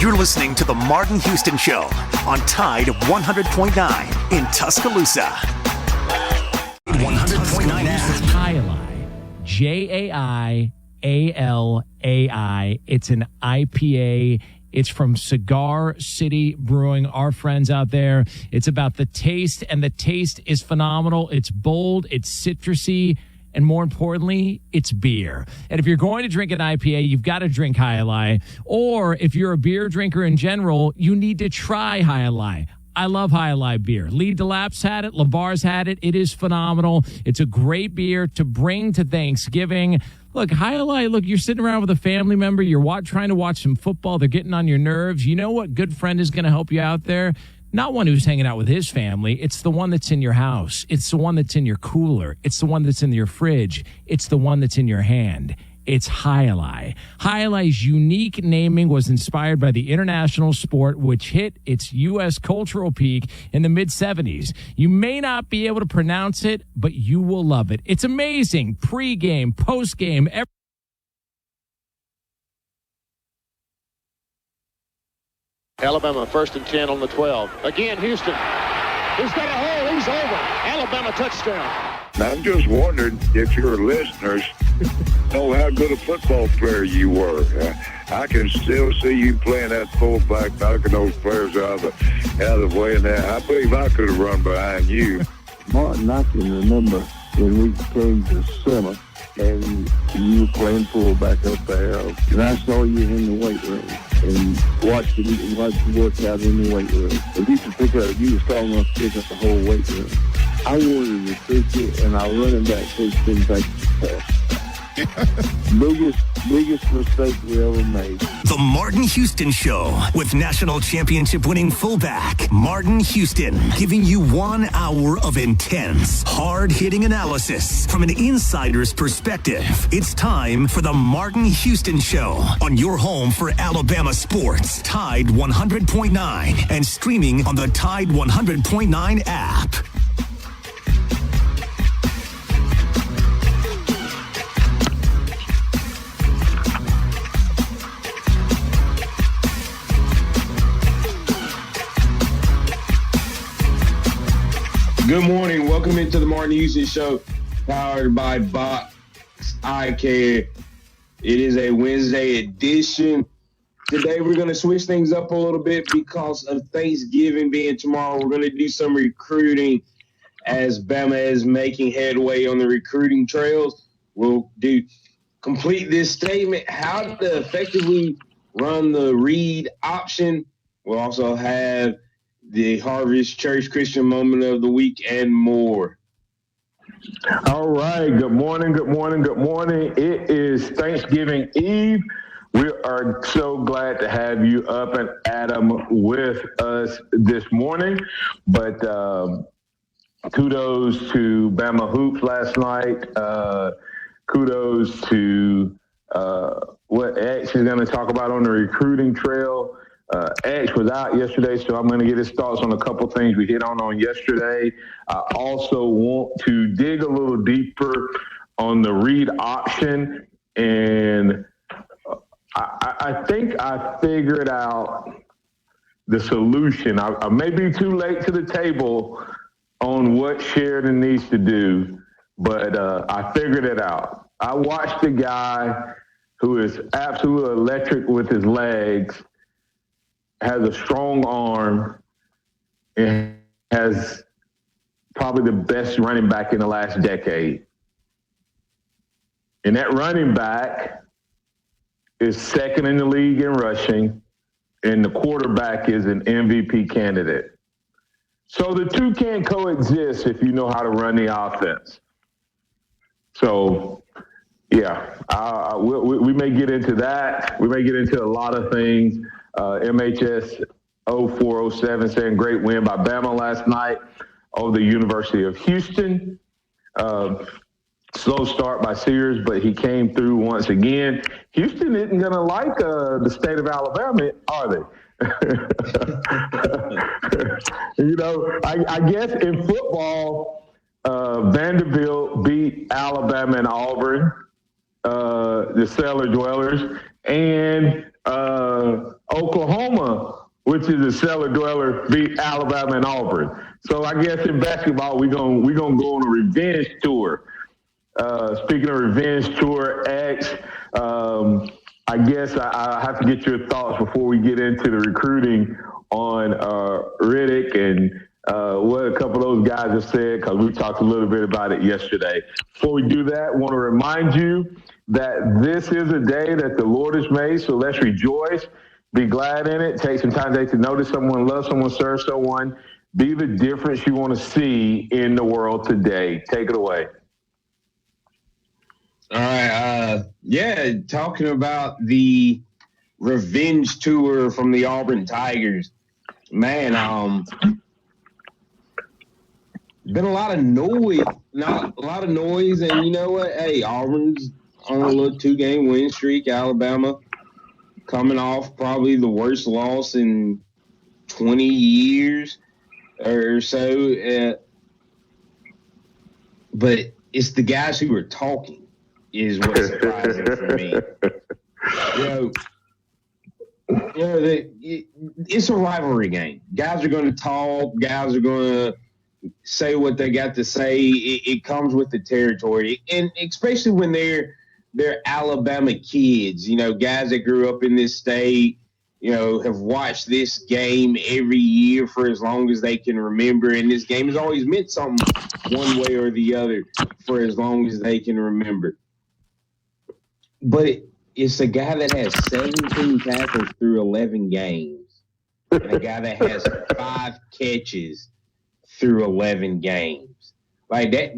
You're listening to The Martin Houston Show on Tide 100.9 in Tuscaloosa. 100.9 Jaialai. Jaialai. It's an IPA. It's from Cigar City Brewing, our friends out there. It's about the taste, and the taste is phenomenal. It's bold, it's citrusy, and more importantly, it's beer. And if you're going to drink an IPA, you've got to drink Jaialai. Or if you're a beer drinker in general, you need to try Jaialai. I love Jaialai beer. Lee DeLapp's had it. LeVar's had it. It is phenomenal. It's a great beer to bring to Thanksgiving. Look, Jaialai, look, you're sitting around with a family member. You're trying to watch some football. They're getting on your nerves. You know what good friend is going to help you out there? Not one who's hanging out with his family. It's the one that's in your house. It's the one that's in your cooler. It's the one that's in your fridge. It's the one that's in your hand. It's Jaialai. Jaialai's unique naming was inspired by the international sport, which hit its U.S. cultural peak in the mid-'70s. You may not be able to pronounce it, but you will love it. It's amazing. Pre-game, post-game, Alabama 1st and 10 on the 12. Again, Houston. He's got a hole. He's over. Alabama touchdown. I'm just wondering if your listeners know how good a football player you were. I can still see you playing that fullback, knocking those players out of the way. And I believe I could have run behind you. Martin, I can remember when we came to summer and you were playing fullback up there, and I saw you in the weight room and watched you work out in the weight room. If you could pick up, you were strong enough to pick up the whole weight room. I wanted to pick it, and our running back coach didn't think it. Biggest mistake we ever made. The Martin Houston Show with national championship winning fullback Martin Houston, giving you 1 hour of intense, hard-hitting analysis from an insider's perspective. It's time for the Martin Houston Show on your home for Alabama sports. Tide 100.9 and streaming on the Tide 100.9 app. Good morning. Welcome into the Martin Houston Show, powered by Box Eye Care. It is a Wednesday edition. Today, we're going to switch things up a little bit because of Thanksgiving being tomorrow. We're going to do some recruiting as Bama is making headway on the recruiting trails. We'll complete this statement, how to effectively run the read option. We'll also have the Harvest Church Christian Moment of the Week, and more. All right. Good morning. It is Thanksgiving Eve. We are so glad to have you up and Adam with us this morning. But kudos to Bama Hoops last night. Kudos to what X is going to talk about on the recruiting trail. X was out yesterday, so I'm going to get his thoughts on a couple things we hit on yesterday. I also want to dig a little deeper on the read option, and I think I figured out the solution. I may be too late to the table on what Sheridan needs to do, but I figured it out. I watched a guy who is absolutely electric with his legs, has a strong arm, and has probably the best running back in the last decade. And that running back is second in the league in rushing, and the quarterback is an MVP candidate. So the two can coexist if you know how to run the offense. So, yeah, we may get into that. We may get into a lot of things. MHS 0407 saying great win by Bama last night over the University of Houston. Slow start by Sears, but he came through once again. Houston isn't going to like the state of Alabama, are they? I guess in football, Vanderbilt beat Alabama and Auburn, the cellar dwellers, and Oklahoma, which is a cellar dweller, beat Alabama and Auburn. So I guess in basketball, we're gonna go on a revenge tour. Speaking of revenge tour, X, I guess I have to get your thoughts before we get into the recruiting on Riddick and what a couple of those guys have said, because we talked a little bit about it yesterday. Before we do that, I want to remind you that this is a day that the Lord has made, so let's rejoice, be glad in it, take some time today to notice someone, love someone, serve someone, be the difference you want to see in the world today. Take it away. All right. Talking about the revenge tour from the Auburn Tigers. Man, been a lot of noise. And you know what? Hey, Auburn's on a little 2-game win streak. Alabama coming off probably the worst loss in 20 years or so. But it's the guys who are talking is what's surprising for me. It's a rivalry game. Guys are going to talk. Guys are going to say what they got to say. It comes with the territory, and especially when they're Alabama kids. Guys that grew up in this state. Have watched this game every year for as long as they can remember, and this game has always meant something one way or the other for as long as they can remember. But it's a guy that has 17 tackles through 11 games, and a guy that has 5 catches through 11 games. Like that,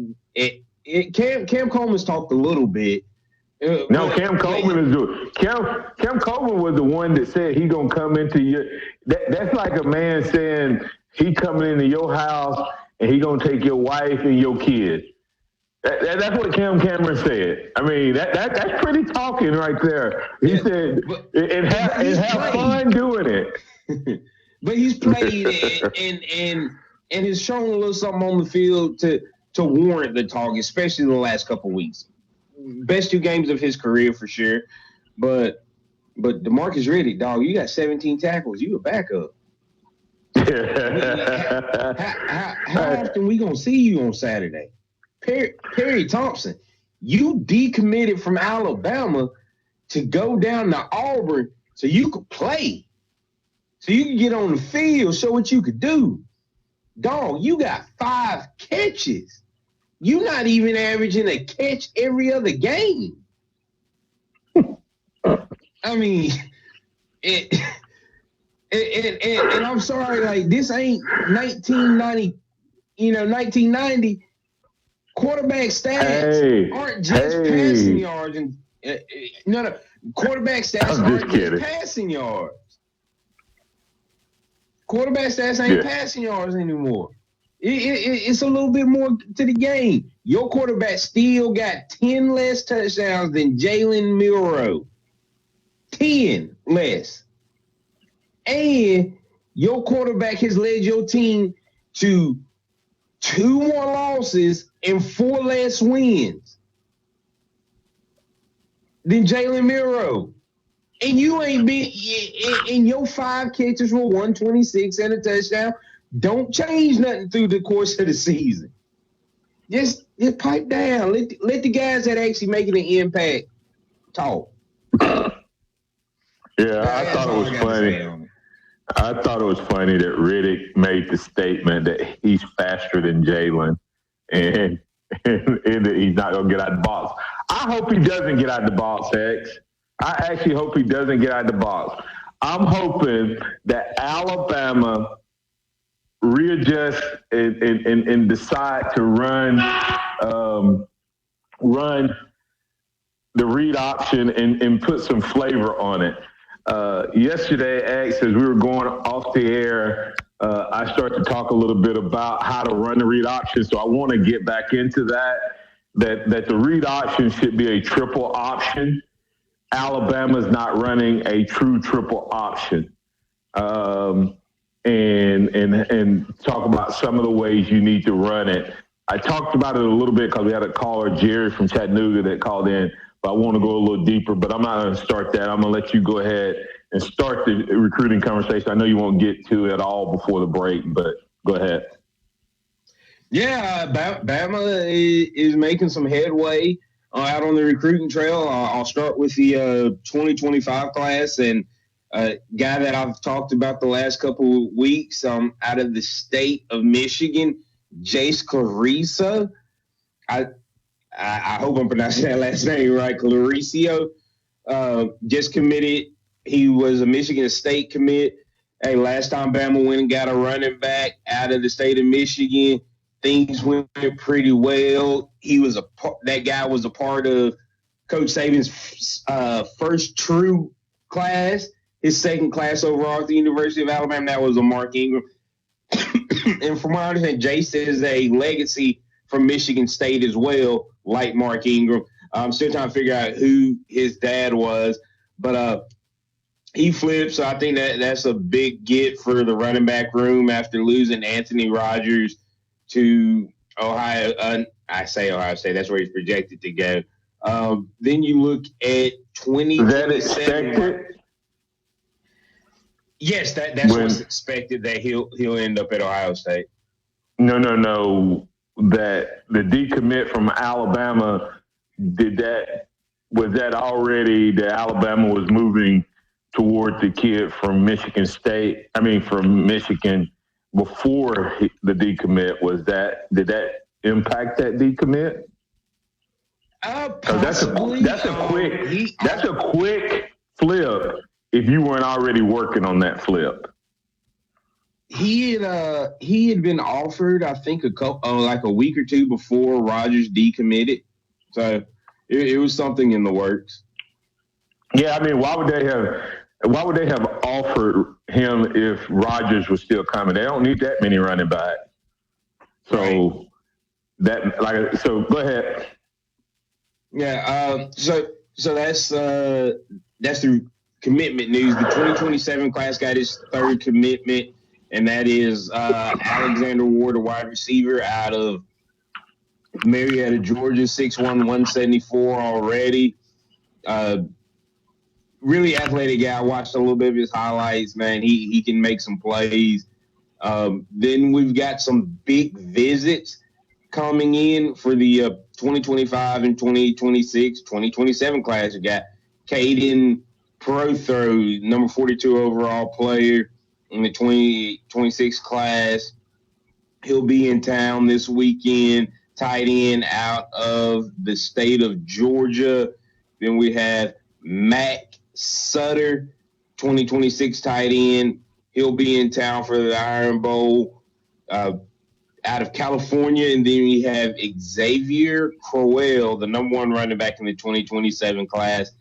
Cam Coleman's talked a little bit. No, Cam Coleman is doing. Cam Coleman was the one that said he gonna come into your. That's like a man saying he coming into your house and he gonna take your wife and your kid. That's what Cam Cameron said. I mean, that's pretty talking right there. He said, and have fun doing it. But he's played and has shown a little something on the field to warrant the talk, especially in the last couple of weeks. Best 2 games of his career for sure. But DeMarcus Riddick, dog, you got 17 tackles. You a backup. How often we gonna see you on Saturday? Perry Thompson, you decommitted from Alabama to go down to Auburn so you could play, so you could get on the field, show what you could do. Dog, you got 5 catches. You're not even averaging a catch every other game. I mean, and I'm sorry, like this ain't 1990. Quarterback stats aren't just passing yards. No. Quarterback stats aren't just passing yards. Quarterback stats ain't passing yards anymore. It's a little bit more to the game. Your quarterback still got 10 less touchdowns than Jalen Milroe. 10 less. And your quarterback has led your team to 2 more losses and 4 less wins than Jalen Milroe. And you ain't been in your 5 catches for 126 and a touchdown. Don't change nothing through the course of the season. Just pipe down. Let the guys that actually making an impact talk. I thought it was funny. I thought it was funny that Riddick made the statement that he's faster than Jalen and that he's not going to get out of the box. I hope he doesn't get out of the box, X. I actually hope he doesn't get out of the box. I'm hoping that Alabama readjust and decide to run the read option and put some flavor on it. Yesterday, X, as we were going off the air, I started to talk a little bit about how to run the read option. So I want to get back into that the read option should be a triple option. Alabama's not running a true triple option. And talk about some of the ways you need to run it. I talked about it a little bit because we had a caller, Jerry from Chattanooga, that called in, but I want to go a little deeper, but I'm not going to start that. I'm going to let you go ahead and start the recruiting conversation. I know you won't get to it all before the break, but go ahead. Yeah, Bama is making some headway out on the recruiting trail. I'll start with the 2025 class, and a guy that I've talked about the last couple of weeks out of the state of Michigan, Jace Clarissa. I hope I'm pronouncing that last name right, Claricio. Just committed. He was a Michigan State commit. Hey, last time Bama went and got a running back out of the state of Michigan, things went pretty well. That guy was a part of Coach Saban's first true class, his second class overall at the University of Alabama. That was a Mark Ingram. And from what I understand, Jace is a legacy from Michigan State as well, like Mark Ingram. I'm still trying to figure out who his dad was, but he flipped. So I think that's a big get for the running back room after losing Anthony Rogers to Ohio. I say Ohio State. That's where he's projected to go. Then you look at 2027. Is that expected? Yes, that's what's expected, that he'll end up at Ohio State. No. That the decommit from Alabama, was that already that Alabama was moving toward the kid from Michigan State? I mean, from Michigan before the decommit. Did that impact that decommit? Possibly. That's a quick flip if you weren't already working on that flip. He had been offered, I think, like a week or two before Rogers decommitted. So it was something in the works. Yeah, I mean, why would they have offered him if Rogers was still coming? They don't need that many running backs. So right. So go ahead. Yeah. So that's the commitment news. The 2027 class got his third commitment, and that is Alexander Ward, a wide receiver out of Marietta, Georgia, 6'1", 174 already. Really athletic guy. I watched a little bit of his highlights, man. He can make some plays. Then we've got some big visits coming in for the 2025 and 2026, 2027 class. You got Caden Prothro, number 42 overall player in the 2026 class. He'll be in town this weekend, tight end out of the state of Georgia. Then we have Mac Sutter, 2026 tight end. He'll be in town for the Iron Bowl out of California. And then we have Xavier Crowell, the number one running back in the 2027 class,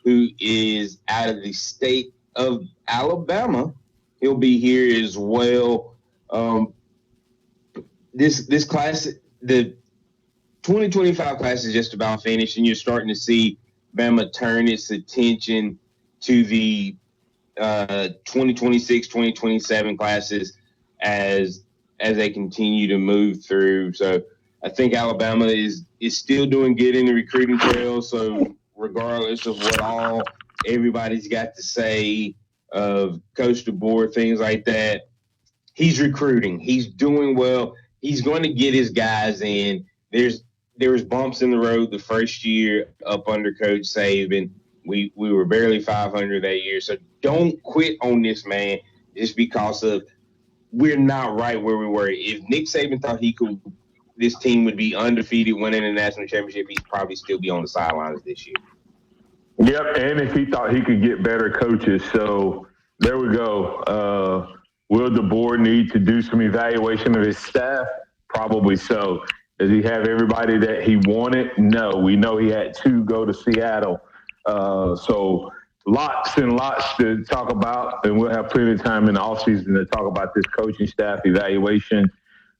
who is out of the state of Alabama. He'll be here as well. This class, the 2025 class is just about finished, and you're starting to see Bama turn its attention to the 2026, 2027 classes as they continue to move through. So I think Alabama is still doing good in the recruiting trail. So regardless of what all everybody's got to say of Coach DeBoer, things like that, he's recruiting. He's doing well. He's going to get his guys in. There was bumps in the road the first year up under Coach Saban. We were barely 500 that year. So don't quit on this, man, just because of we're not right where we were. If Nick Saban thought this team would be undefeated, winning the national championship, he'd probably still be on the sidelines this year. Yep, and if he thought he could get better coaches. So there we go. Will DeBoer need to do some evaluation of his staff? Probably so. Does he have everybody that he wanted? No. We know he had 2 go to Seattle. So lots and lots to talk about, and we'll have plenty of time in the offseason to talk about this coaching staff evaluation.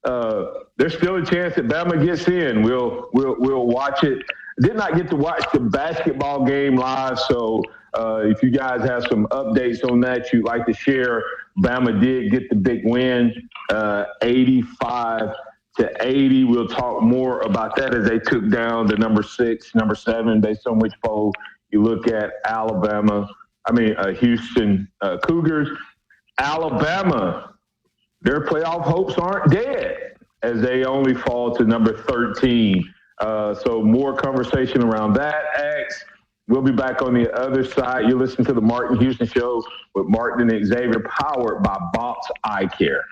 There's still a chance that Bama gets in. We'll watch it. Did not get to watch the basketball game live, so if you guys have some updates on that you'd like to share, Bama did get the big win, 85-80. We'll talk more about that as they took down the number 6, number 7, based on which poll you look at, Alabama. Houston Cougars. Alabama, their playoff hopes aren't dead as they only fall to number 13. So more conversation around that. X, we'll be back on the other side. You listen to the Martin Houston Show with Martin and Xavier, powered by Box Eye Care.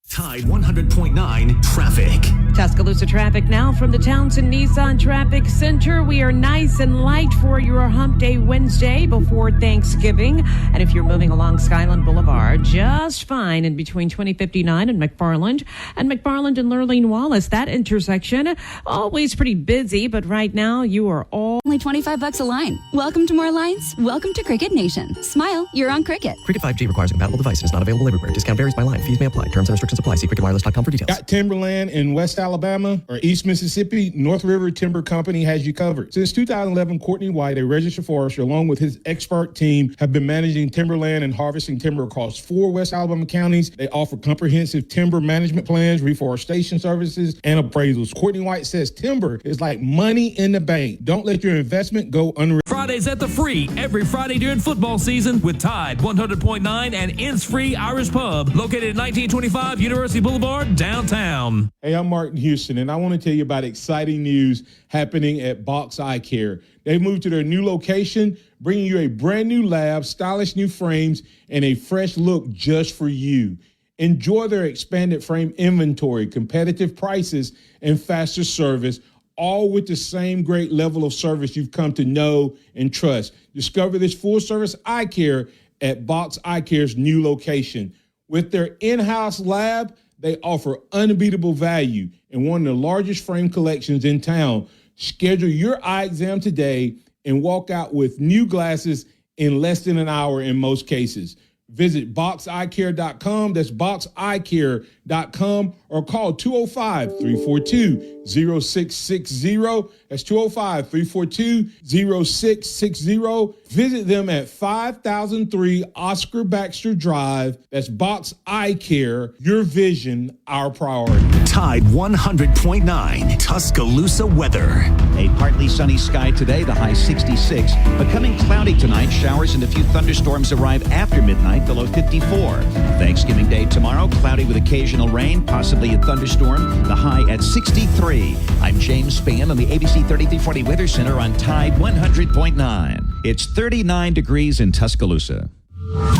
Tide 100.9 traffic. Tuscaloosa traffic now from the Townsend Nissan Traffic Center. We are nice and light for your Hump Day Wednesday before Thanksgiving. And if you're moving along Skyland Boulevard, just fine in between 2059 and McFarland and Lurleen Wallace. That intersection, always pretty busy, but right now you are all... Only $25 a line. Welcome to more lines. Welcome to Cricket Nation. Smile, you're on Cricket. Cricket 5G requires a compatible device and is not available everywhere. Discount varies by line. Fees may apply. Terms and restrictions apply. See cricketwireless.com for details. Got timberland in West Alabama or East Mississippi? North River Timber Company has you covered. Since 2011, Courtney White, a registered forester, along with his expert team, have been managing timberland and harvesting timber across 4 West Alabama counties. They offer comprehensive timber management plans, reforestation services, and appraisals. Courtney White says timber is like money in the bank. Don't let your investment go unrealized. Fridays at the Free, every Friday during football season with Tide 100.9 and Innisfree Irish Pub, located at 1925 University Boulevard, downtown. Hey, I'm Martin Houston, and I want to tell you about exciting news happening at Box Eye Care. They've moved to their new location, bringing you a brand new lab, stylish new frames, and a fresh look just for you. Enjoy their expanded frame inventory, competitive prices, and faster service, all with the same great level of service you've come to know and trust. Discover this full-service eye care at Box Eye Care's new location. With their in-house lab, they offer unbeatable value and one of the largest frame collections in town. Schedule your eye exam today and walk out with new glasses in less than an hour in most cases. Visit boxeyecare.com. That's boxeyecare.com, or call 205-342-0660. That's 205-342-0660. Visit them at 5003 Oscar Baxter Drive. That's Box Eye Care. Your vision, our priority. Tide 100.9 Tuscaloosa weather. A partly sunny sky today, the high 66. Becoming cloudy tonight, showers and a few thunderstorms arrive after midnight, the low 54. Thanksgiving Day tomorrow, cloudy with occasional rain, possibly a thunderstorm, the high at 63. I'm James Spann on the ABC 3340 Weather Center on Tide 100.9. It's 39 degrees in Tuscaloosa.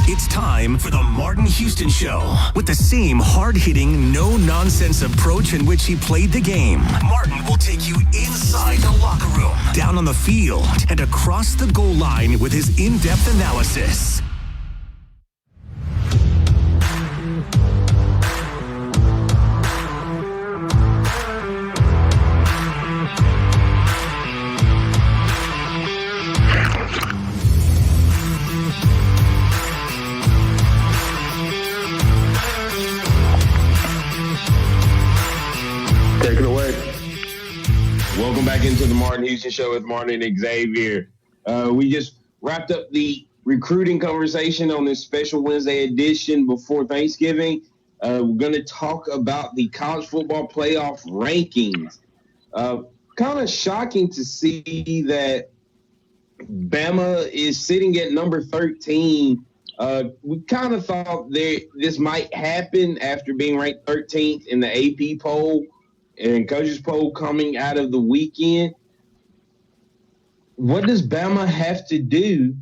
It's time for the Martin Houston Show. With the same hard-hitting, no-nonsense approach in which he played the game, Martin will take you inside the locker room, down on the field, and across the goal line with his in-depth analysis. Take it away. Welcome back into the Martin Houston Show with Martin and Xavier. We just wrapped up the recruiting conversation on this special Wednesday edition before Thanksgiving. We're going to talk about the college football playoff rankings. Kind of shocking to see that Bama is sitting at number 13. We kind of thought this might happen after being ranked 13th in the AP poll and coaches poll coming out of the weekend. What does Bama have to do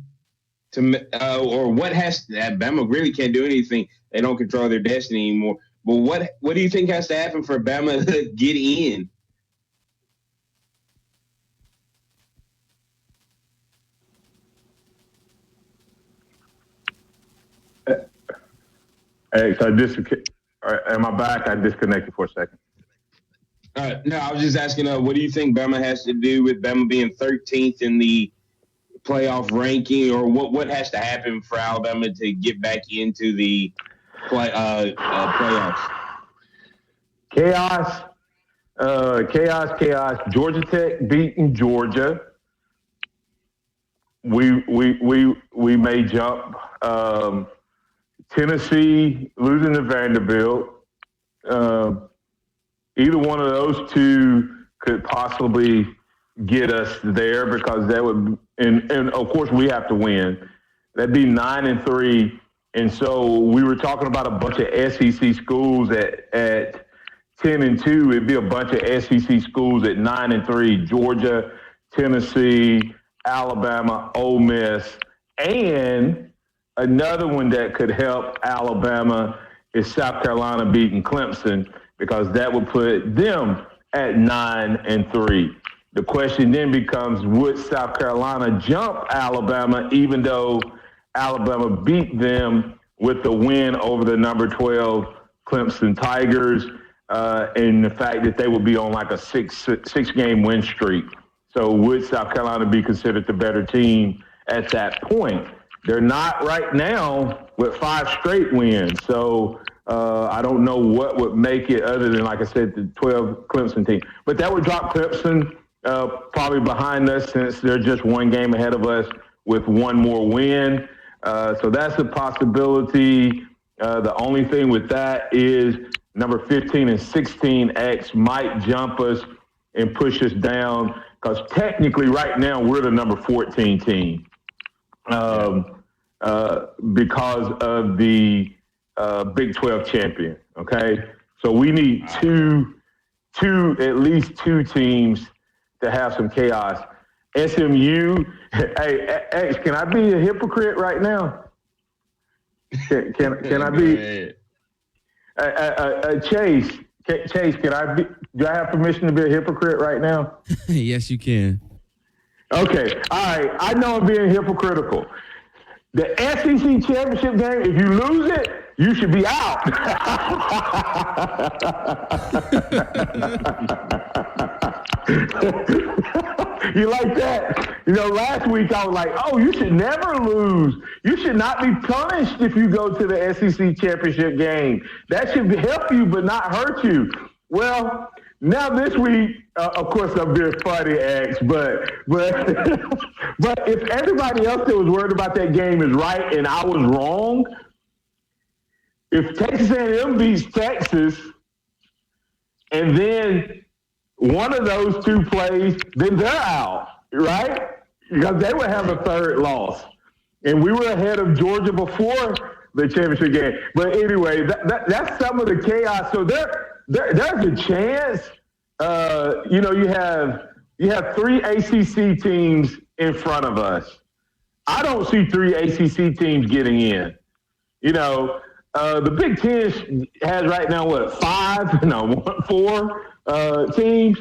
Bama really can't do anything. They don't control their destiny anymore. But what do you think has to happen for Bama to get in? Hey, so am I back? I disconnected for a second. No, I was just asking, what do you think Bama has to do with Bama being 13th in the playoff ranking, or what has to happen for Alabama to get back into the playoffs? Chaos. Georgia Tech beating Georgia. We may jump. Tennessee losing to Vanderbilt. Either one of those two could possibly get us there, because that would, and of course we have to win. That'd be 9-3. And so we were talking about a bunch of SEC schools at 10-2. It'd be a bunch of SEC schools at 9-3. Georgia, Tennessee, Alabama, Ole Miss, and another one that could help Alabama is South Carolina beating Clemson, because that would put them at 9-3. The question then becomes, would South Carolina jump Alabama, even though Alabama beat them with the win over the number 12 Clemson Tigers, and the fact that they would be on like a six-game win streak? So would South Carolina be considered the better team at that point? They're not right now with 5 straight wins. So I don't know what would make it other than, like I said, the 12 Clemson team. But that would drop Clemson probably behind us, since they're just 1 game ahead of us with 1 more win. So that's a possibility. The only thing with that is number 15 and 16 X might jump us and push us down, because technically right now we're the number 14 team because of the Big 12 champion. Okay, so we need at least two teams to have some chaos. SMU, hey, X, can I be a hypocrite right now? Can I be? Chase, can I be? Do I have permission to be a hypocrite right now? Yes, you can. Okay, all right. I know I'm being hypocritical. The SEC championship game, if you lose it, you should be out. You like that? You know, last week I was like, oh, you should never lose. You should not be punished if you go to the SEC championship game. That should help you but not hurt you. Well, now this week, of course, I'm being funny, X, but if everybody else that was worried about that game is right and I was wrong, if Texas A&M beats Texas and then one of those two plays, then they're out, right? Because they would have a third loss. And we were ahead of Georgia before the championship game. But anyway, that's some of the chaos. So there's a chance. You have 3 ACC teams in front of us. I don't see 3 ACC teams getting in. You know, the Big Ten has right now, 4 teams.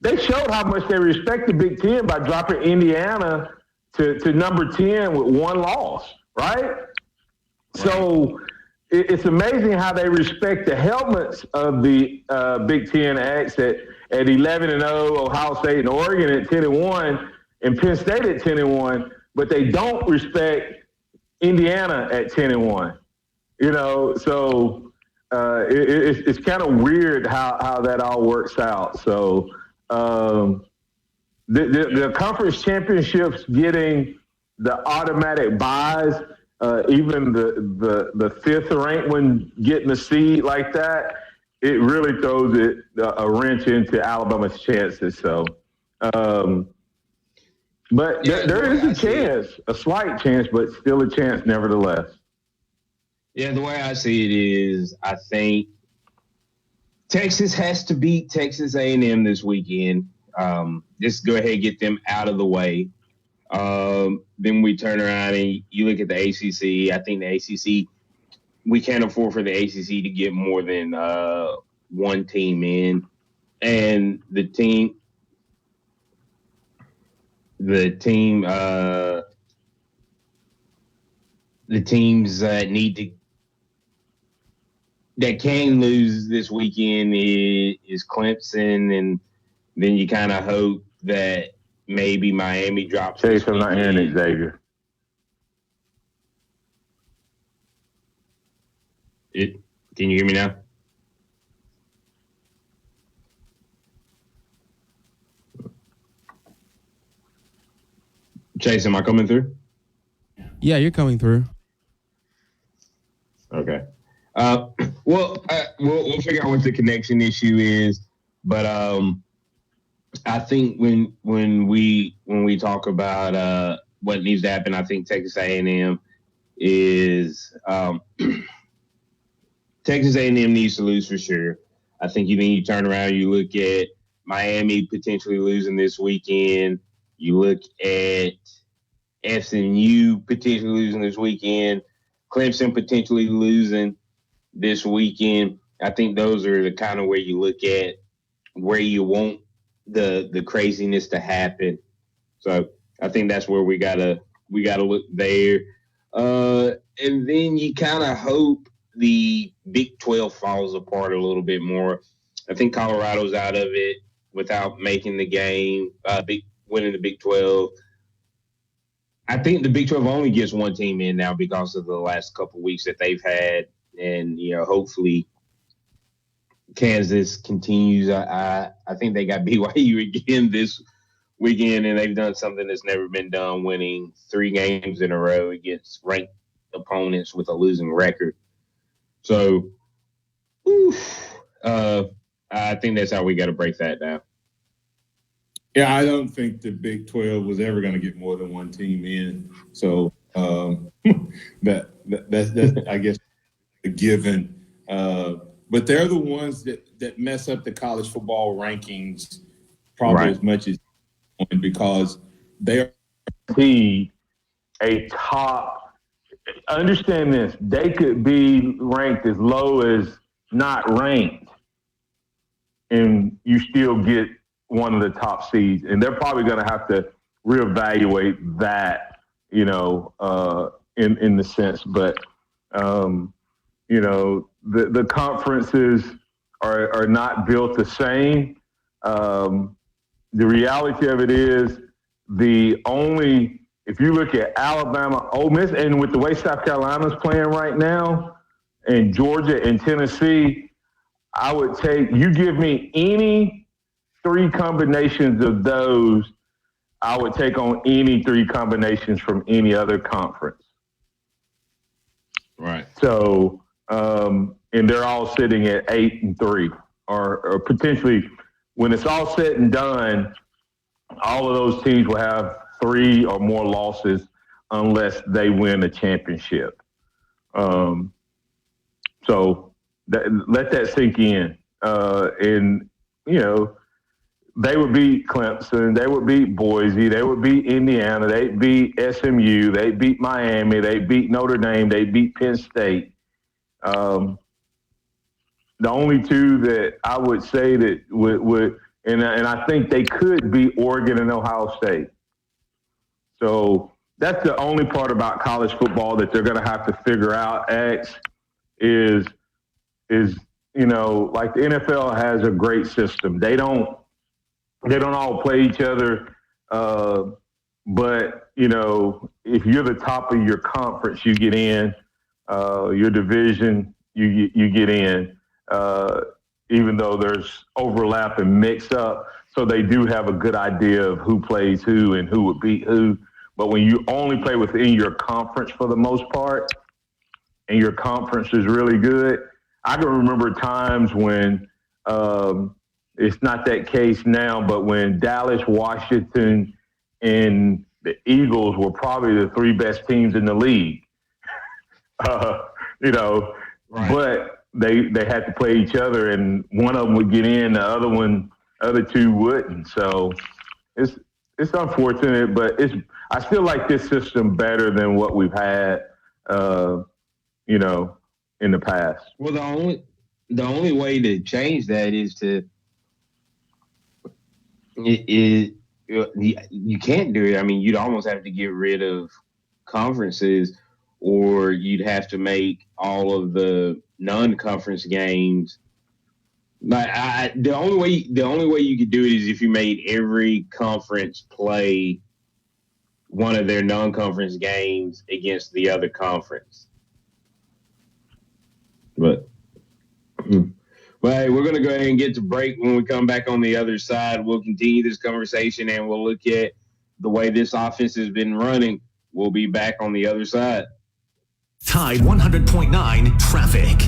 They showed how much they respect the Big Ten by dropping Indiana to number 10 with 1 loss, right? So it's amazing how they respect the helmets of the Big Ten X at 11-0, Ohio State and Oregon at 10-1, and Penn State at 10-1, but they don't respect Indiana at 10-1. You know, so it's kind of weird how that all works out. So the conference championships getting the automatic buys, even the 5th ranked one getting a seed like that, it really throws a wrench into Alabama's chances. So, but there is a chance, a slight chance, but still a chance nevertheless. Yeah, the way I see it is, I think Texas has to beat Texas A&M this weekend. Just go ahead and get them out of the way. Then we turn around and you look at the ACC. I think the ACC, we can't afford for the ACC to get more than 1 team in. And the teams that can lose this weekend is Clemson, and then you kind of hope that maybe Miami drops. Chase, I'm not hearing it, Xavier. Can you hear me now? Chase, am I coming through? Yeah, you're coming through. Okay. We'll figure out what the connection issue is, but I think when we talk about what needs to happen. I think Texas A&M is Texas A&M needs to lose for sure. I think you turn around, you look at Miami potentially losing this weekend. You look at SMU potentially losing this weekend. Clemson potentially losing this weekend. I think those are the kind of where you look at where you want the craziness to happen. So I think that's where we gotta look there. And then you kind of hope the Big 12 falls apart a little bit more. I think Colorado's out of it without making the game, winning the Big 12. I think the Big 12 only gets one team in now because of the last couple of weeks that they've had. And, hopefully Kansas continues. I think they got BYU again this weekend, and they've done something that's never been done, winning 3 games in a row against ranked opponents with a losing record. So, I think that's how we got to break that down. Yeah, I don't think the Big 12 was ever going to get more than one team in. So that's I guess a given. But they're the ones that mess up the college football rankings probably as much as because they're a top. Understand this: they could be ranked as low as not ranked, and you still get one of the top seeds, and they're probably going to have to reevaluate that, in the sense. But the conferences are not built the same. The reality of it is if you look at Alabama, Ole Miss, and with the way South Carolina's playing right now, and Georgia and Tennessee, I would you give me any 3 combinations of those, I would take on any 3 combinations from any other conference. Right. So, and they're all sitting at 8-3, or potentially, when it's all said and done, all of those teams will have 3 or more losses unless they win a championship. So let that sink in. And, they would beat Clemson, they would beat Boise, they would beat Indiana, they beat SMU, they beat Miami, they beat Notre Dame, they beat Penn State. The only 2 that I would say that would and I think they could beat Oregon and Ohio State. So that's the only part about college football that they're going to have to figure out. Is like the NFL has a great system. They don't all play each other, but if you're the top of your conference, you get in. Your division, you get in. Even though there's overlap and mix up, so they do have a good idea of who plays who and who would beat who. But when you only play within your conference for the most part, and your conference is really good, I can remember times when it's not that case now, but when Dallas, Washington, and the Eagles were probably the 3 best teams in the league. But they had to play each other, and one of them would get in, the other 2 wouldn't. So it's unfortunate, but I still like this system better than what we've had, in the past. Well, the only way to change that is you can't do it. I mean, you'd almost have to get rid of conferences, or you'd have to make all of the non-conference games. But the only way you could do it is if you made every conference play one of their non-conference games against the other conference. But hey, we're going to go ahead and get to break. When we come back on the other side, we'll continue this conversation and we'll look at the way this offense has been running. We'll be back on the other side. Tide 100.9 traffic.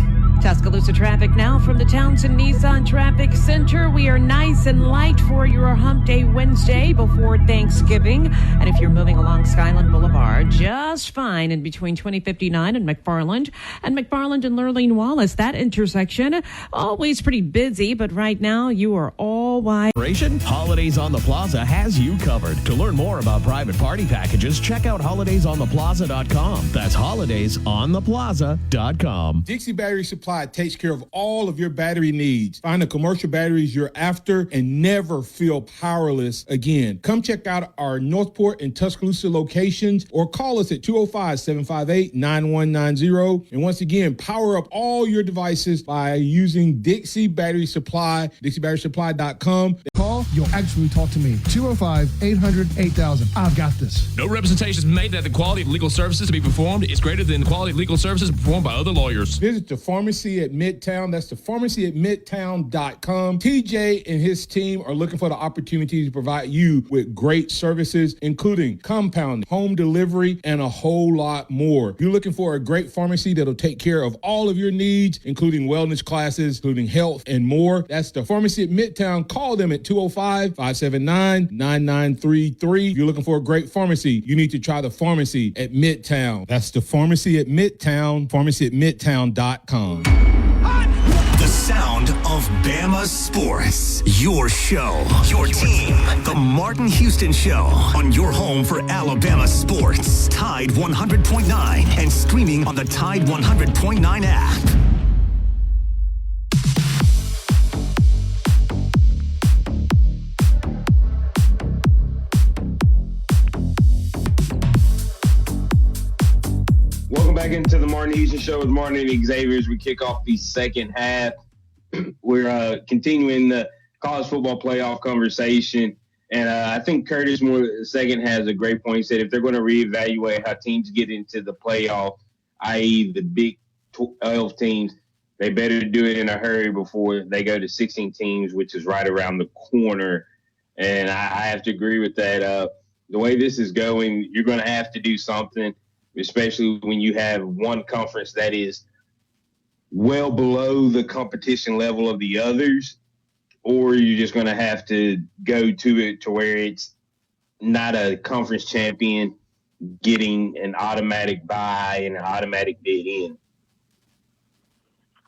Tuscaloosa traffic now from the Townsend Nissan Traffic Center. We are nice and light for your Hump Day Wednesday before Thanksgiving. And if you're moving along Skyland Boulevard, just fine in between 2059 and McFarland and Lurleen Wallace. That intersection, always pretty busy, but right now you are all wide. Holidays on the Plaza has you covered. To learn more about private party packages, check out holidaysontheplaza.com. That's holidaysontheplaza.com. Dixie Battery Supply takes care of all of your battery needs. Find the commercial batteries you're after and never feel powerless again. Come check out our Northport and Tuscaloosa locations or call us at 205-758-9190. And once again, power up all your devices by using Dixie Battery Supply, DixieBatterySupply.com. Call, you'll actually talk to me. 205-800-8000. I've got this. No representations made that the quality of legal services to be performed is greater than the quality of legal services performed by other lawyers. Visit the pharmacy at Midtown. That's the pharmacy at midtown.com. TJ and his team are looking for the opportunity to provide you with great services, including compounding, home delivery, and a whole lot more. If you're looking for a great pharmacy that'll take care of all of your needs, including wellness classes, including health and more, that's the pharmacy at Midtown. Call them at 205-579-9933. If you're looking for a great pharmacy, you need to try the pharmacy at Midtown. That's the pharmacy at Midtown, pharmacy at midtown.com. The sound of Bama sports. Your show, your team. The Martin Houston Show on your home for Alabama sports. Tide 100.9 and streaming on the Tide 100.9 app. Welcome back into the Martin Houston Show with Martin and Xavier as we kick off the second half. We're continuing the college football playoff conversation. And I think Curtis Moore II has a great point. He said if they're going to reevaluate how teams get into the playoff, i.e. the Big 12 teams, they better do it in a hurry before they go to 16 teams, which is right around the corner. And I have to agree with that. The way this is going, you're going to have to do something, especially when you have one conference that is well below the competition level of the others, or you're just going to have to go to it to where it's not a conference champion getting an automatic bye and an automatic bid in.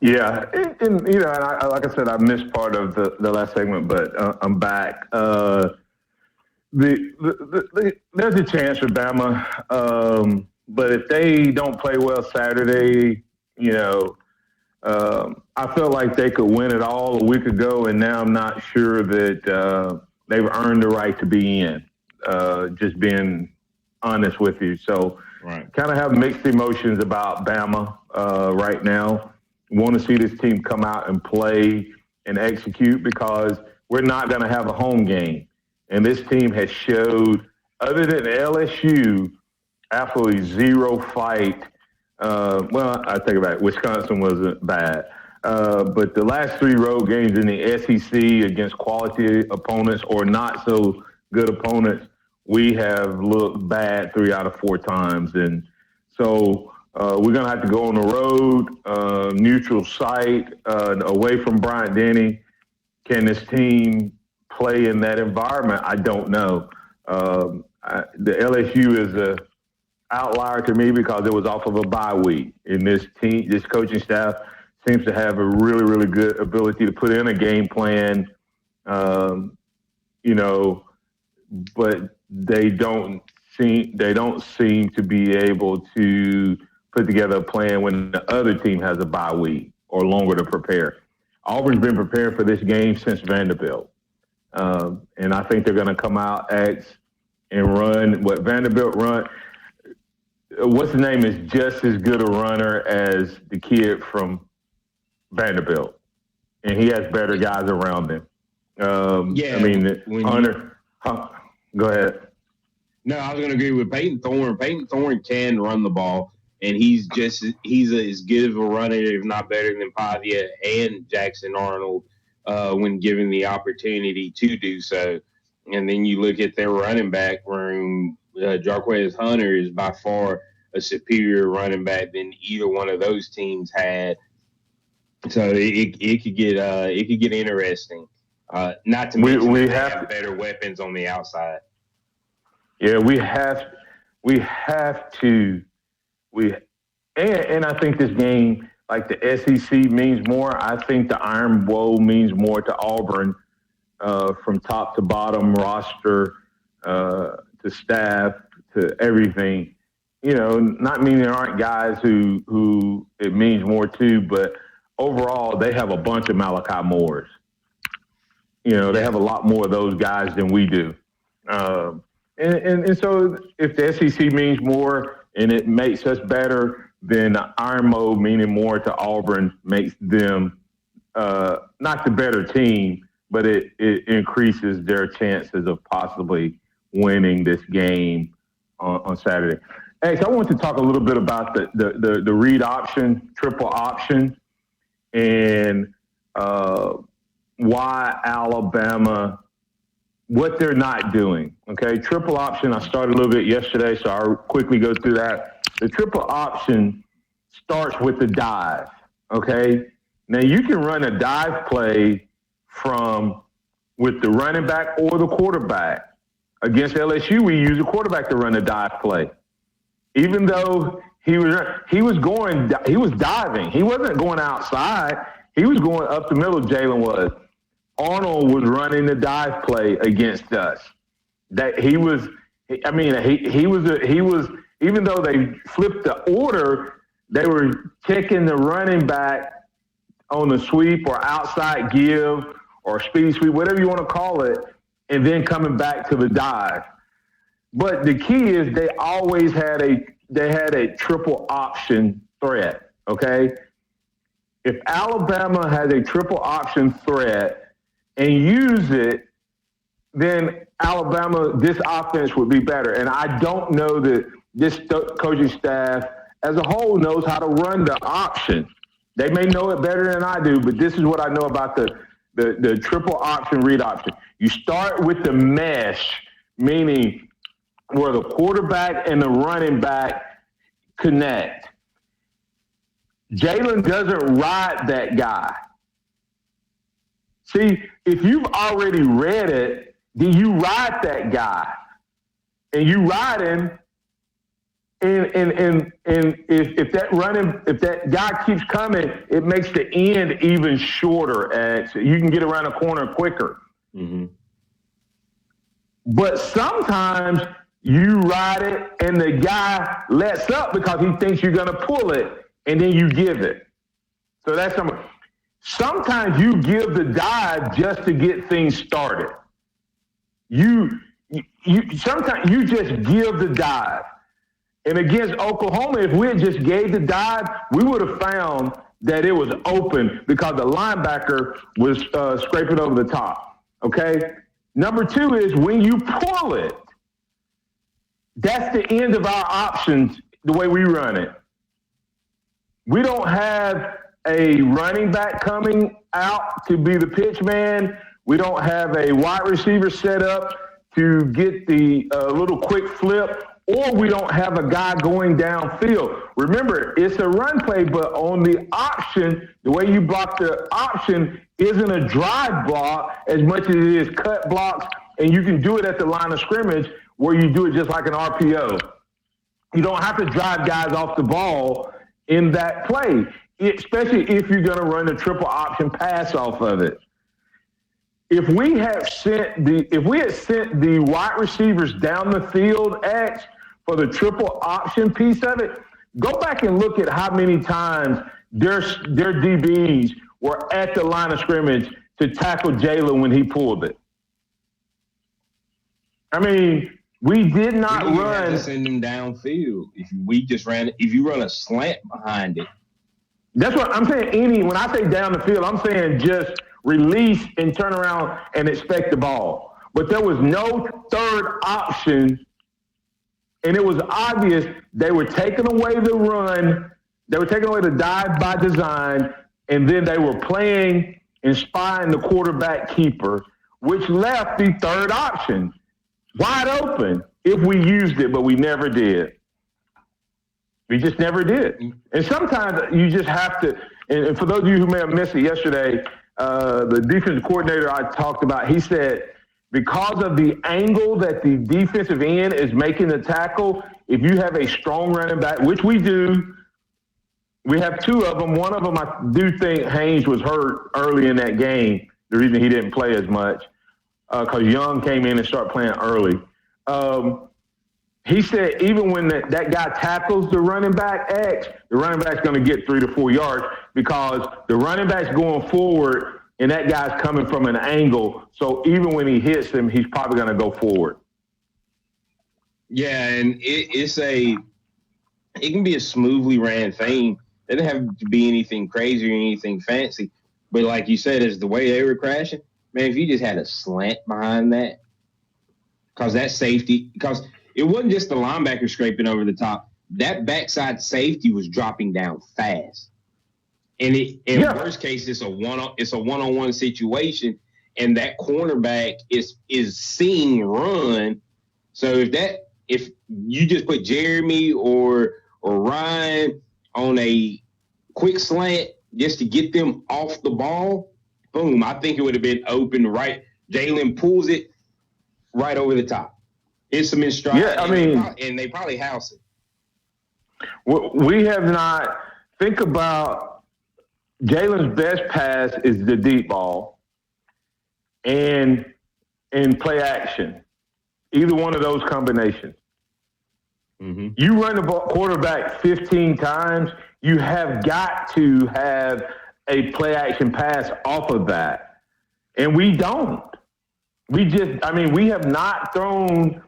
Yeah, and like I said, I missed part of the last segment, but I'm back. There's a chance for Bama, but if they don't play well Saturday, I felt like they could win it all a week ago, and now I'm not sure that they've earned the right to be in. Just being honest with you, so kind of have mixed emotions about Bama right now. Want to see this team come out and play and execute because we're not going to have a home game. And this team has showed, other than LSU, absolutely zero fight. Well, I take it back. Wisconsin wasn't bad. But the last three road games in the SEC against quality opponents or not so good opponents, we have looked bad 3 out of 4 times. And so we're going to have to go on the road, neutral site, away from Bryant-Denny. Can this team play in that environment? I don't know. The LSU is a outlier to me because it was off of a bye week. And this coaching staff seems to have a really, really good ability to put in a game plan, but they don't seem to be able to put together a plan when the other team has a bye week or longer to prepare. Auburn's been preparing for this game since Vanderbilt. And I think they're going to come out, and run what Vanderbilt run. What's his name is just as good a runner as the kid from Vanderbilt, and he has better guys around him. Hunter. Go ahead. No, I was going to agree with Peyton Thorne. Peyton Thorne can run the ball, and he's as good of a runner, if not better than Pavia and Jackson Arnold when given the opportunity to do so. And then you look at their running back room. Jarquez Hunter is by far a superior running back than either one of those teams had. So it could get interesting. Not to mention we have better weapons on the outside. Yeah, we have to. And I think this game, like the SEC, means more. I think the Iron Bowl means more to Auburn, from top to bottom, roster to staff to everything. You know, not meaning there aren't guys who it means more to, but overall they have a bunch of Malachi Moores. You know, they have a lot more of those guys than we do. And so if the SEC means more and it makes us better, then Iron Mode meaning more to Auburn makes them not the better team, but it increases their chances of possibly winning this game on Saturday. Hey, so I want to talk a little bit about the read option, triple option, and why Alabama, what they're not doing. Okay, triple option, I started a little bit yesterday, so I'll quickly go through that. The triple option starts with the dive, okay? Now, you can run a dive play with the running back or the quarterback. Against LSU, we use a quarterback to run a dive play. Even though he was diving. He wasn't going outside. He was going up the middle, Jalen was. Arnold was running the dive play against us. He was, even though they flipped the order, they were checking the running back on the sweep or outside give or speed sweep, whatever you want to call it, and then coming back to the dive. But the key is they always had a triple option threat, okay? If Alabama has a triple option threat and use it, then this offense would be better. And I don't know that this coaching staff as a whole knows how to run the option. They may know it better than I do, but this is what I know about the triple option read option. You start with the mesh, meaning where the quarterback and the running back connect. Jalen doesn't ride that guy. See, if you've already read it, then you ride that guy. And you ride him, and if that guy keeps coming, it makes the end even shorter. Actually, you can get around the corner quicker. Mm-hmm. But sometimes you ride it, and the guy lets up because he thinks you're going to pull it, and then you give it. So that's something. Sometimes you give the dive just to get things started. Sometimes you just give the dive. And against Oklahoma, if we had just gave the dive, we would have found that it was open because the linebacker was scraping over the top. Okay? Number two is when you pull it, that's the end of our options the way we run it. We don't have a running back coming out to be the pitch man. We don't have a wide receiver set up to get the little quick flip, or we don't have a guy going downfield. Remember, it's a run play, but on the option, the way you block the option isn't a drive block as much as it is cut blocks, and you can do it at the line of scrimmage where you do it just like an RPO. You don't have to drive guys off the ball in that play, especially if you're going to run the triple option pass off of it. If we had sent the wide receivers down the field for the triple option piece of it, go back and look at how many times their DBs were at the line of scrimmage to tackle Jalen when he pulled it. I mean, we did not run. To send him downfield. If you run a slant behind it. That's what I'm saying. When I say down the field, I'm saying just release and turn around and expect the ball. But there was no third option, and it was obvious they were taking away the run, they were taking away the dive by design, and then they were playing and spying the quarterback keeper, which left the third option wide open if we used it, but we never did. We just never did. And sometimes you just have to and for those of you who may have missed it yesterday, the defensive coordinator I talked about, he said because of the angle that the defensive end is making the tackle, if you have a strong running back, which we do, we have two of them. One of them, I do think Haynes was hurt early in that game. The reason he didn't play as much, because Young came in and started playing early. He said even when that guy tackles the running back X, the running back's going to get 3 to 4 yards because the running back's going forward and that guy's coming from an angle. So even when he hits him, he's probably going to go forward. Yeah, and it can be a smoothly ran thing. It doesn't have to be anything crazy or anything fancy. But like you said, is the way they were crashing, man, if you just had a slant behind that, because that safety, because it wasn't just the linebacker scraping over the top. That backside safety was dropping down fast. And in worst case, it's a one-on-one situation, and that cornerback is seeing run. So if you just put Jeremy or Ryan on a quick slant just to get them off the ball, boom, I think it would have been open right. Jalen pulls it right over the top. Hits them in stride. Yeah, and they probably house it. We have not. Think about Jalen's best pass is the deep ball and in play action. Either one of those combinations. Mm-hmm. You run the quarterback 15 times, you have got to have a play action pass off of that. And we don't. We have not thrown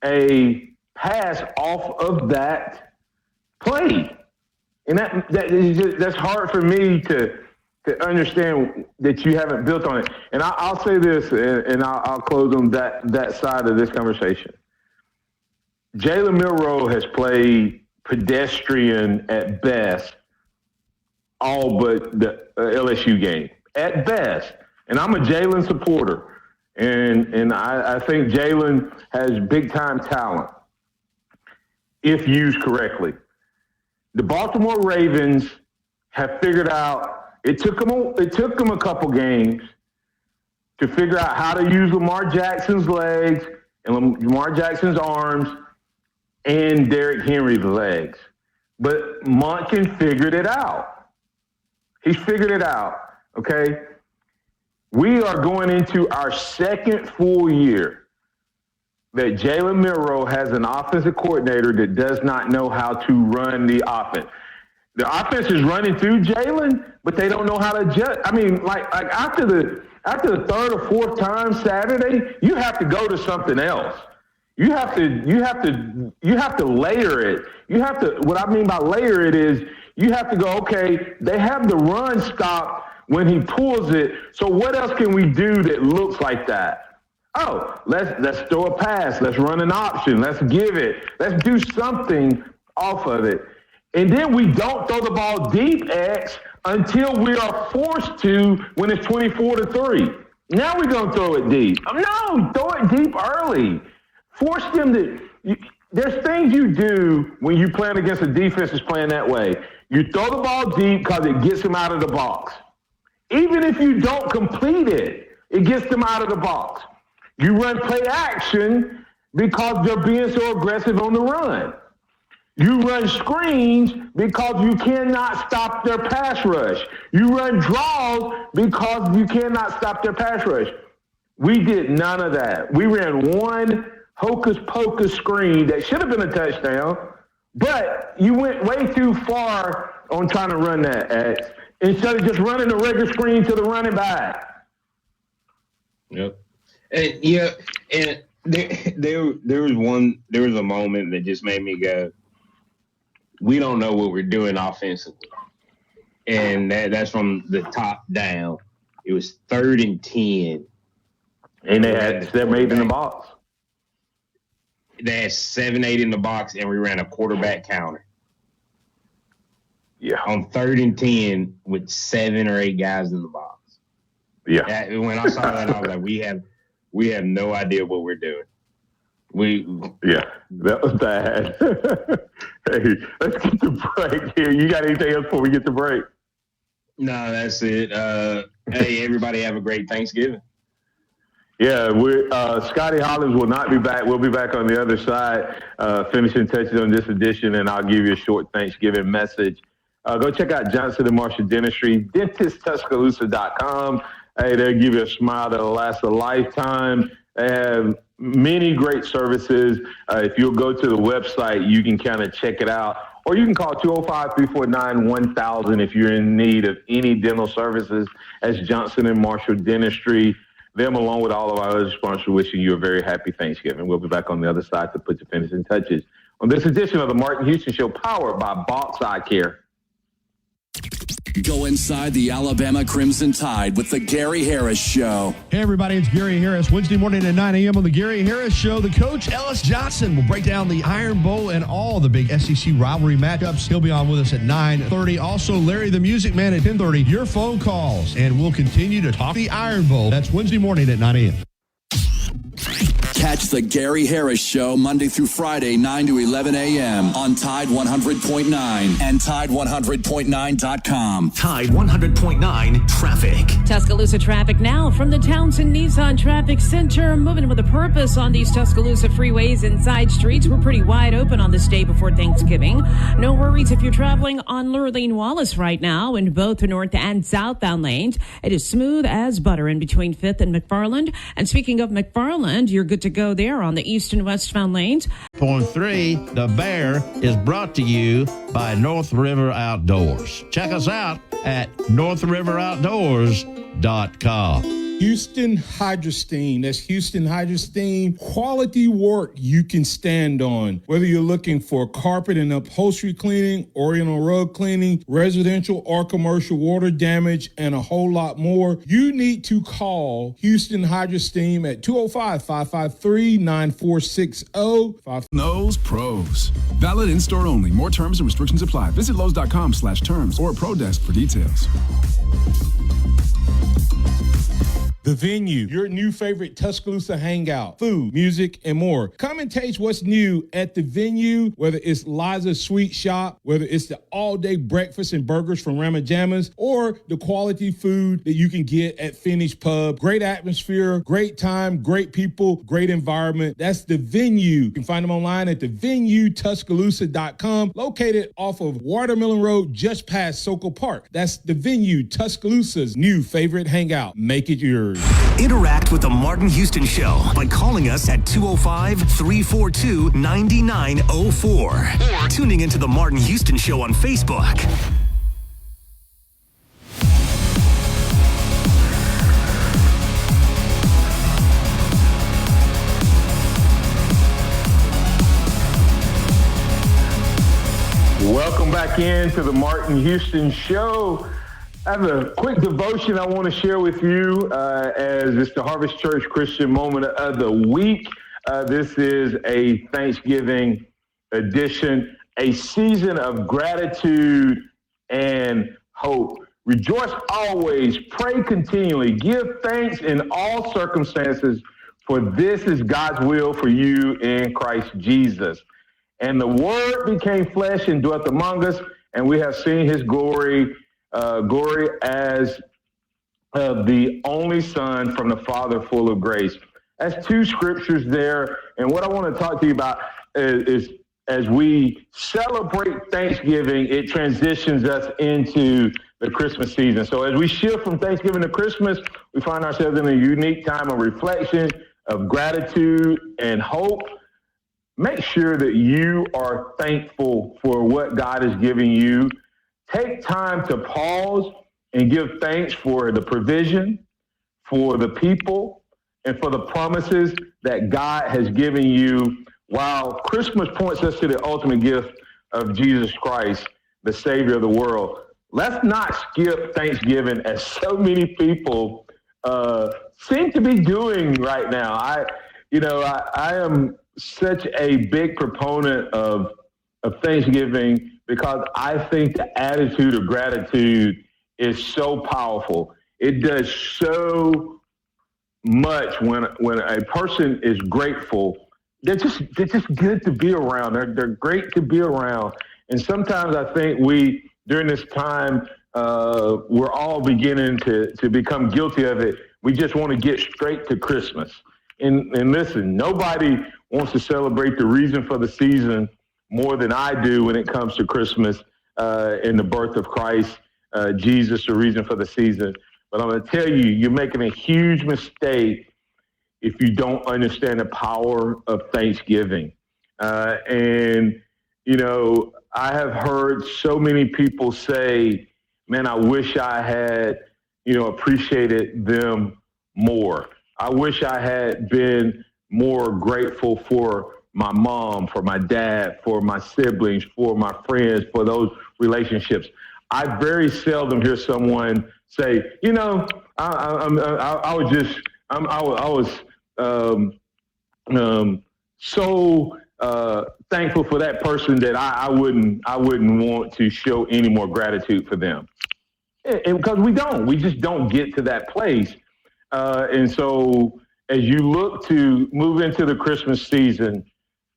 a pass off of that play. And that's hard for me to understand that you haven't built on it. And I'll say this, and I'll close on that side of this conversation. Jalen Milroe has played pedestrian at best all but the LSU game. At best. And I'm a Jalen supporter. And I think Jalen has big-time talent if used correctly. The Baltimore Ravens have figured out – it took them a couple games to figure out how to use Lamar Jackson's legs and Lamar Jackson's arms and Derrick Henry's legs. But Monken figured it out. He figured it out, okay? We are going into our second full year that Jalen Milroe has an offensive coordinator that does not know how to run the offense. The offense is running through Jalen, but they don't know how to adjust. I mean, like after the third or fourth time Saturday, you have to go to something else. You have to layer it. What I mean by layer it is you have to go, okay, they have the run stop when he pulls it. So what else can we do that looks like that? Oh, let's throw a pass. Let's run an option. Let's give it. Let's do something off of it. And then we don't throw the ball deep, X, until we are forced to when it's 24-3. Now we're going to throw it deep. No, throw it deep early. Force them to there's things you do when you playing against a defense that's playing that way. You throw the ball deep because it gets them out of the box. Even if you don't complete it, it gets them out of the box. You run play action because they're being so aggressive on the run. You run screens because you cannot stop their pass rush. You run draws because you cannot stop their pass rush. We did none of that. We ran one hocus-pocus screen that should have been a touchdown, but you went way too far on trying to run that, X, instead of just running the regular screen to the running back. Yep. And there was a moment that just made me go, we don't know what we're doing offensively. And that's from the top down. It was 3rd and 10. And they had 7-8 in the box. They had 7-8 in the box, and we ran a quarterback counter. Yeah. On 3rd and 10 with 7 or 8 guys in the box. Yeah. When I saw that, I was like, we have no idea what we're doing. Yeah, that was bad. Hey, let's get the break here. You got anything else before we get the break? No, that's it. Hey, everybody have a great Thanksgiving. Yeah, Scotty Hollins will not be back. We'll be back on the other side, finishing touches on this edition, and I'll give you a short Thanksgiving message. Go check out Johnson & Marshall Dentistry, DentistTuscaloosa.com. Hey, they'll give you a smile that'll last a lifetime. They have many great services. If you'll go to the website, you can kind of check it out. Or you can call 205-349-1000 if you're in need of any dental services. That's Johnson & Marshall Dentistry. Them, along with all of our other sponsors, wishing you a very happy Thanksgiving. We'll be back on the other side to put the finishing touches on this edition of the Martin Houston Show, powered by Box Eye Care. Go inside the Alabama Crimson Tide with the Gary Harris Show. Hey, everybody, it's Gary Harris. Wednesday morning at 9 a.m. on the Gary Harris Show. The coach, Ellis Johnson, will break down the Iron Bowl and all the big SEC rivalry matchups. He'll be on with us at 9:30. Also, Larry the Music Man at 10:30. Your phone calls, and we'll continue to talk the Iron Bowl. That's Wednesday morning at 9 a.m. Catch the Gary Harris Show Monday through Friday, 9 to 11 a.m. on Tide 100.9 and Tide100.9.com. Tide 100.9 traffic. Tuscaloosa traffic now from the Townsend Nissan Traffic Center. Moving with a purpose on these Tuscaloosa freeways and side streets. We're pretty wide open on this day before Thanksgiving. No worries if you're traveling on Lurleen Wallace right now in both the north and southbound lanes. It is smooth as butter in between 5th and McFarland. And speaking of McFarland, you're good to go there on the east and westbound lanes. Point 3, The Bear, is brought to you by North River Outdoors. Check us out at northriveroutdoors.com. Houston Hydrosteam. That's Houston Hydrosteam. Quality work you can stand on. Whether you're looking for carpet and upholstery cleaning, oriental rug cleaning, residential or commercial water damage, and a whole lot more, you need to call Houston Hydrosteam at 205-553-9460. Lowe's Pros. Valid in-store only. More terms and restrictions apply. Visit Lowe's.com/terms or Pro Desk for details. The Venue, your new favorite Tuscaloosa hangout, food, music, and more. Come and taste what's new at The Venue, whether it's Liza's Sweet Shop, whether it's the all-day breakfast and burgers from Ramajama's, or the quality food that you can get at Finish Pub. Great atmosphere, great time, great people, great environment. That's The Venue. You can find them online at thevenuetuscaloosa.com, located off of Watermelon Road, just past Sokol Park. That's The Venue, Tuscaloosa's new favorite hangout. Make it yours. Interact with the Martin Houston Show by calling us at 205-342-9904 or tuning into the Martin Houston Show on Facebook. Welcome back into the Martin Houston Show. I have a quick devotion I want to share with you as it's the Harvest Church Christian Moment of the Week. This is a Thanksgiving edition, a season of gratitude and hope. Rejoice always, pray continually, give thanks in all circumstances, for this is God's will for you in Christ Jesus. And the Word became flesh and dwelt among us, and we have seen his glory as the only Son from the Father, full of grace. That's two scriptures there. And what I want to talk to you about is as we celebrate Thanksgiving, it transitions us into the Christmas season. So as we shift from Thanksgiving to Christmas, we find ourselves in a unique time of reflection, of gratitude and hope. Make sure that you are thankful for what God is giving you. Take time to pause and give thanks for the provision, for the people, and for the promises that God has given you. While Christmas points us to the ultimate gift of Jesus Christ, the Savior of the world, let's not skip Thanksgiving as so many people seem to be doing right now. I am such a big proponent of Thanksgiving, because I think the attitude of gratitude is so powerful. It does so much when a person is grateful. They're just good to be around. They're great to be around. And sometimes I think we, during this time, we're all beginning to become guilty of it. We just want to get straight to Christmas. And listen, nobody wants to celebrate the reason for the season more than I do when it comes to Christmas and the birth of Christ, Jesus, the reason for the season. But I'm going to tell you, you're making a huge mistake if you don't understand the power of Thanksgiving. And, you know, I have heard so many people say, man, I wish I had, you know, appreciated them more. I wish I had been more grateful for my mom, for my dad, for my siblings, for my friends, for those relationships. I very seldom hear someone say, you know, I was so thankful for that person that I wouldn't want to show any more gratitude for them. And because we just don't get to that place. And so as you look to move into the Christmas season,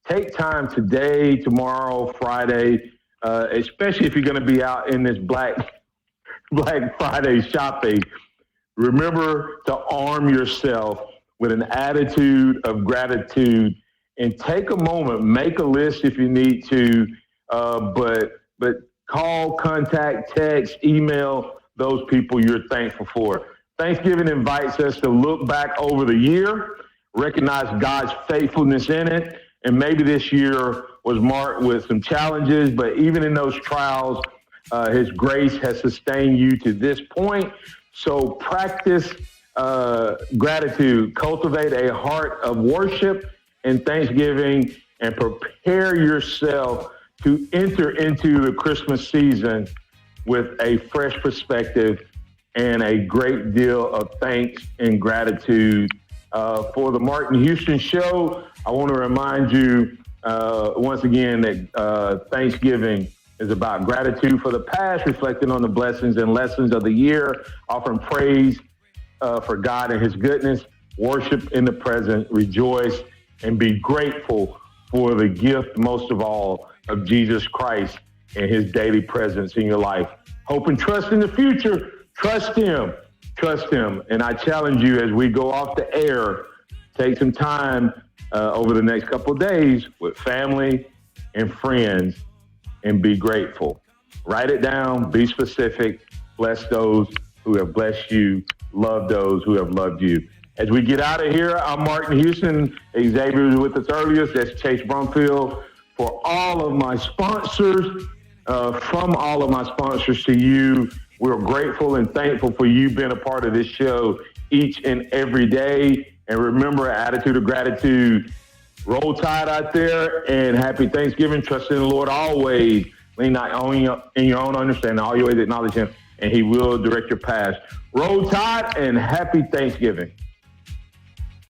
take time today, tomorrow, Friday, especially if you're going to be out in this Black Friday shopping. Remember to arm yourself with an attitude of gratitude and take a moment, make a list if you need to, but call, contact, text, email those people you're thankful for. Thanksgiving invites us to look back over the year, recognize God's faithfulness in it, and maybe this year was marked with some challenges, but even in those trials, His grace has sustained you to this point. So practice gratitude, cultivate a heart of worship and thanksgiving, and prepare yourself to enter into the Christmas season with a fresh perspective and a great deal of thanks and gratitude. For the Martin Houston Show, I want to remind you once again that Thanksgiving is about gratitude for the past, reflecting on the blessings and lessons of the year, offering praise for God and His goodness, worship in the present, rejoice, and be grateful for the gift, most of all, of Jesus Christ and His daily presence in your life. Hope and trust in the future. Trust Him. Trust Him. And I challenge you as we go off the air, take some time over the next couple of days with family and friends and be grateful. Write it down. Be specific. Bless those who have blessed you. Love those who have loved you. As we get out of here, I'm Martin Houston. Xavier was with us earlier. That's Chase Brumfield. For all of my sponsors, from all of my sponsors to you, we're grateful and thankful for you being a part of this show each and every day. And remember, attitude of gratitude. Roll Tide out there, and happy Thanksgiving. Trust in the Lord always. Lean not in your own understanding. All your ways acknowledge Him, and He will direct your path. Roll Tide, and happy Thanksgiving.